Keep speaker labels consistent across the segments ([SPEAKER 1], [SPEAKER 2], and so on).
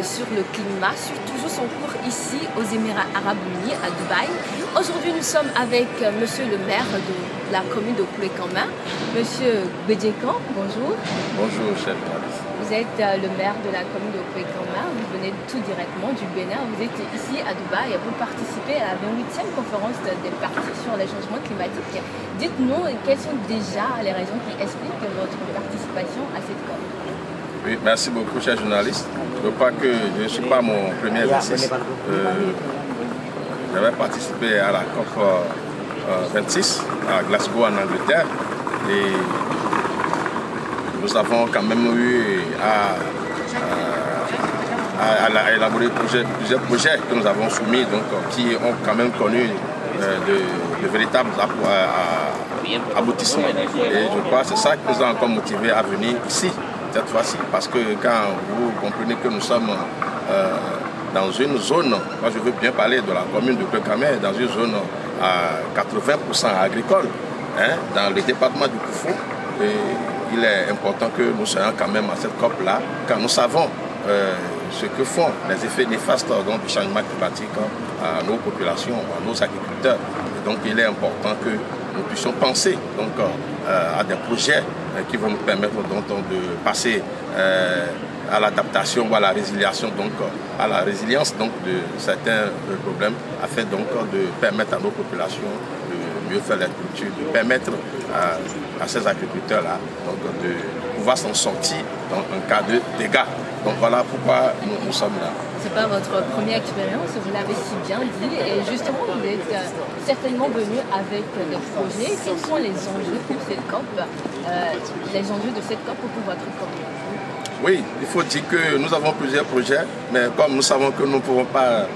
[SPEAKER 1] sur le climat, suit toujours son cours ici aux Émirats Arabes Unis, à Dubaï. Aujourd'hui, nous sommes avec monsieur le maire de la commune de Koulé-Kamma, monsieur Bédjekan. Bonjour.
[SPEAKER 2] Bonjour, chef.
[SPEAKER 1] Vous êtes le maire de la commune de Koulé-Kamma, vous venez tout directement du Bénin. Vous êtes ici à Dubaï pour participer à la 28e conférence des parties sur les changements climatiques. Dites-nous quelles sont déjà les raisons qui expliquent votre participation à cette COP.
[SPEAKER 2] Oui, merci beaucoup, cher journaliste. Je crois que je ne suis pas mon premier exercice. J'avais participé à la COP 26 à Glasgow, en Angleterre. Et nous avons quand même eu à élaborer plusieurs projets que nous avons soumis, donc, qui ont quand même connu de véritables aboutissements. Et je crois que c'est ça qui nous a encore motivés à venir ici, cette fois-ci, parce que quand vous comprenez que nous sommes dans une zone, moi je veux bien parler de la commune de Koulé-Kamma, dans une zone à 80% agricole, hein, dans le département du Koufou, il est important que nous soyons quand même à cette COP-là, car nous savons ce que font les effets néfastes donc, du changement climatique à nos populations, à nos agriculteurs. Et donc il est important que nous puissions penser donc, à des projets qui vont nous permettre donc, de passer à l'adaptation ou à la résiliation, donc à la résilience donc, de certains problèmes, afin donc de permettre à nos populations de mieux faire la culture, de permettre à ces agriculteurs-là de pouvoir s'en sortir dans un cas de dégâts. Donc voilà pourquoi nous sommes là.
[SPEAKER 1] Ce n'est pas votre première expérience, vous l'avez si bien dit, et justement vous êtes certainement venu avec des projets. Quels sont les enjeux pour cette COP, les enjeux de cette COP pour votre commune?
[SPEAKER 2] Oui, il faut dire que nous avons plusieurs projets, mais comme nous savons que nous ne pouvons pas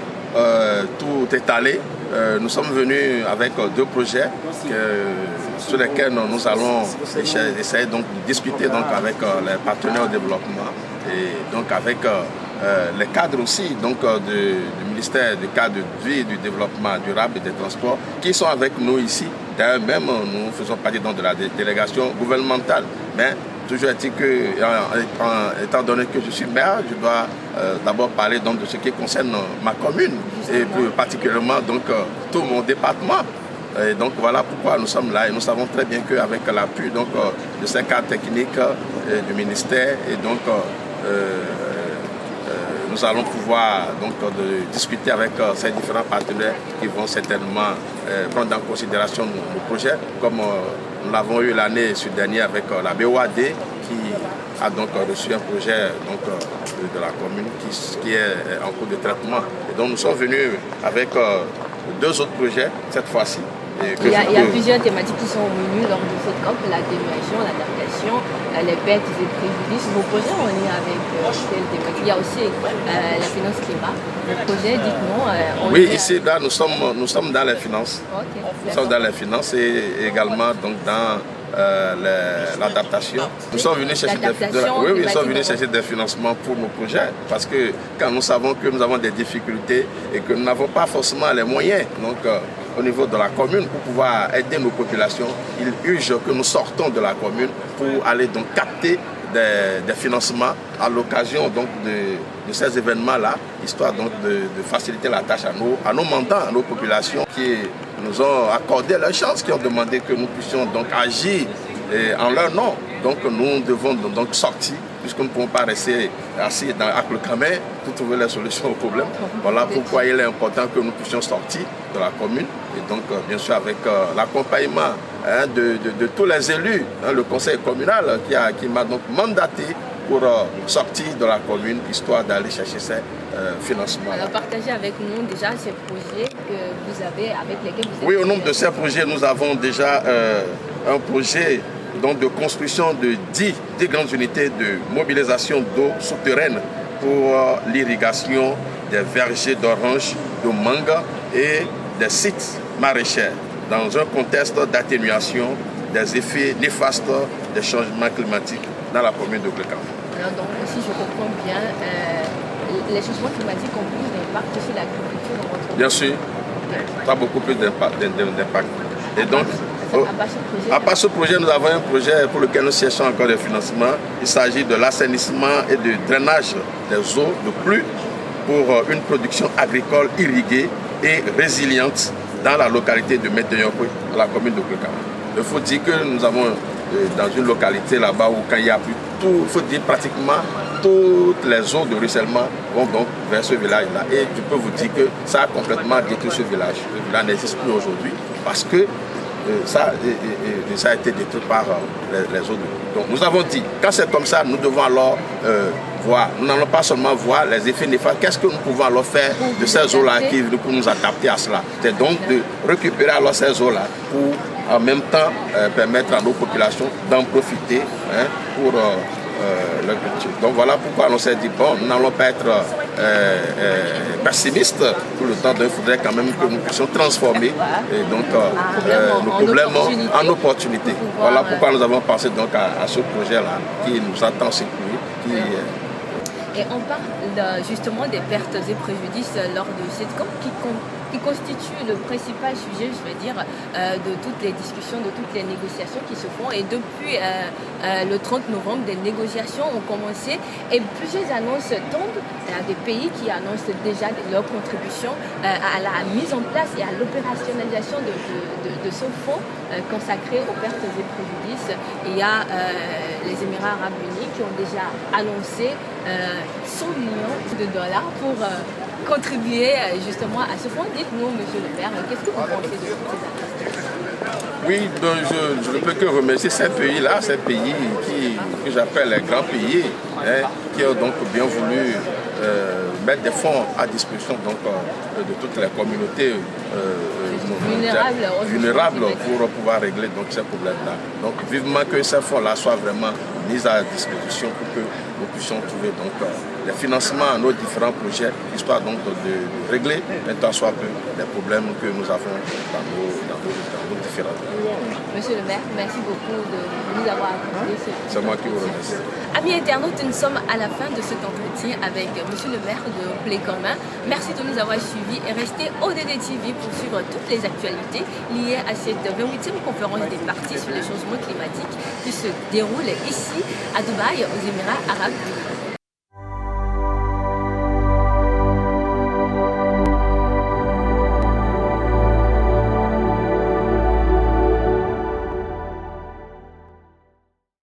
[SPEAKER 2] tout étaler, nous sommes venus avec deux projets sur lesquels nous allons essayer donc, de discuter donc, avec les partenaires au développement et donc avec les cadres aussi donc, du ministère du cadre de vie, du développement durable et des transports qui sont avec nous ici. D'ailleurs même nous faisons partie donc, de la délégation gouvernementale. Mais toujours est-il que, étant donné que je suis maire, je dois d'abord parler donc, de ce qui concerne ma commune et plus particulièrement donc, tout mon département. Et donc voilà pourquoi nous sommes là et nous savons très bien qu'avec l'appui de ces cadres techniques du ministère et donc nous allons pouvoir donc, discuter avec ces différents partenaires qui vont certainement prendre en considération nos projets, comme nous l'avons eu l'année dernière avec la BOAD qui a donc reçu un projet donc, de la commune qui est en cours de traitement. Et donc nous sommes venus avec deux autres projets cette fois-ci.
[SPEAKER 1] Il y a plusieurs thématiques qui sont venues lors de cette COP, l'atténuation, l'adaptation, les pertes et préjudices. Vos projets en lien avec quelle thématique? Il y a aussi la finance climat. Vos projets, dites-nous.
[SPEAKER 2] Oui, ici, là, nous sommes dans les finances.
[SPEAKER 1] Okay.
[SPEAKER 2] Nous sommes dans les finances et également donc, dans l'adaptation. Nous sommes venus chercher des financements pour nos projets parce que quand nous savons que nous avons des difficultés et que nous n'avons pas forcément les moyens donc, au niveau de la commune pour pouvoir aider nos populations, il urge que nous sortons de la commune pour aller donc capter des financements à l'occasion donc de ces événements-là, histoire donc de faciliter la tâche à nos mandants, à nos populations qui nous ont accordé leur chance, qui ont demandé que nous puissions donc agir en leur nom. Donc nous devons donc sortir, puisque nous ne pouvons pas rester assis à Koulé-Kamma pour trouver les solutions aux problèmes. Voilà pourquoi il est important que nous puissions sortir de la commune et donc bien sûr avec l'accompagnement de tous les élus, le conseil communal qui m'a donc mandaté pour sortir de la commune, histoire d'aller chercher ces financements.
[SPEAKER 1] Alors partagez avec nous déjà ces projets que vous avez, avec lesquels vous
[SPEAKER 2] Oui, au nombre de ces projets, nous avons déjà un projet donc, de construction de 10 grandes unités de mobilisation d'eau souterraine pour l'irrigation des vergers d'oranges, de mangue et des sites maraîchers dans un contexte d'atténuation des effets néfastes des changements climatiques dans la commune de Koulé-Kamma.
[SPEAKER 1] Alors donc, si je comprends bien, les changements climatiques ont plus d'impact sur l'agriculture dans votre
[SPEAKER 2] Bien sûr, pas beaucoup plus d'impact. Et donc,
[SPEAKER 1] à part ce projet?
[SPEAKER 2] À part ce projet, nous avons un projet pour lequel nous cherchons encore des financements. Il s'agit de l'assainissement et du drainage des eaux de pluie pour une production agricole irriguée et résiliente dans la localité de Météopolis, la commune de Kwekama. Il faut dire que nous avons dans une localité là-bas où quand il y a plus tout, il faut dire pratiquement toutes les eaux de ruissellement vont donc vers ce village-là. Et je peux vous dire que ça a complètement détruit ce village. Le village n'existe plus aujourd'hui parce que ça a été détruit par les eaux de l'eau. Donc nous avons dit, quand c'est comme ça, nous devons alors voir, nous n'allons pas seulement voir les effets néfastes, qu'est-ce que nous pouvons alors faire de ces eaux-là pour nous adapter à cela. C'est donc de récupérer alors ces eaux-là pour en même temps permettre à nos populations d'en profiter pour leur culture. Donc voilà pourquoi on s'est dit, bon, nous n'allons pas être pessimistes tout le temps, il faudrait quand même que nous puissions transformer nos problèmes en opportunités. Voilà pourquoi nous avons pensé donc à ce projet-là qui nous a tant secoué.
[SPEAKER 1] Et on parle justement des pertes et préjudices lors de cette COP qui constitue le principal sujet, je veux dire, de toutes les discussions, de toutes les négociations qui se font. Et depuis le 30 novembre, des négociations ont commencé et plusieurs annonces tombent. Il y a des pays qui annoncent déjà leur contribution à la mise en place et à l'opérationnalisation de ce fonds consacré aux pertes et préjudices. Il y a les Émirats arabes unis qui ont déjà annoncé 100 millions de dollars pour contribuer justement à ce fonds. Dites-nous, monsieur le maire, qu'est-ce que vous pensez de toutes ces actions?
[SPEAKER 2] Oui, donc je ne peux que remercier ces pays-là, ces pays que j'appelle les grands pays, qui ont donc bien voulu mettre des fonds à disposition donc, de toutes les communautés vulnérables pour pouvoir régler donc, ces problèmes-là. Donc vivement que ces fonds-là soient vraiment mis à disposition pour que nous puissions trouver donc, des financements à nos différents projets, histoire donc de régler un tant soit peu les problèmes que nous avons dans nos différents pays.
[SPEAKER 1] Monsieur le maire, merci beaucoup de nous avoir accordé ce.
[SPEAKER 2] C'est moi qui vous remercie.
[SPEAKER 1] Amis internautes, nous sommes à la fin de cet entretien avec monsieur le maire de Kwekama. Merci de nous avoir suivis et restez au DDTV pour suivre toutes les actualités liées à cette 28e conférence des parties sur le changement climatique qui se déroule ici à Dubaï, aux Émirats arabes unis.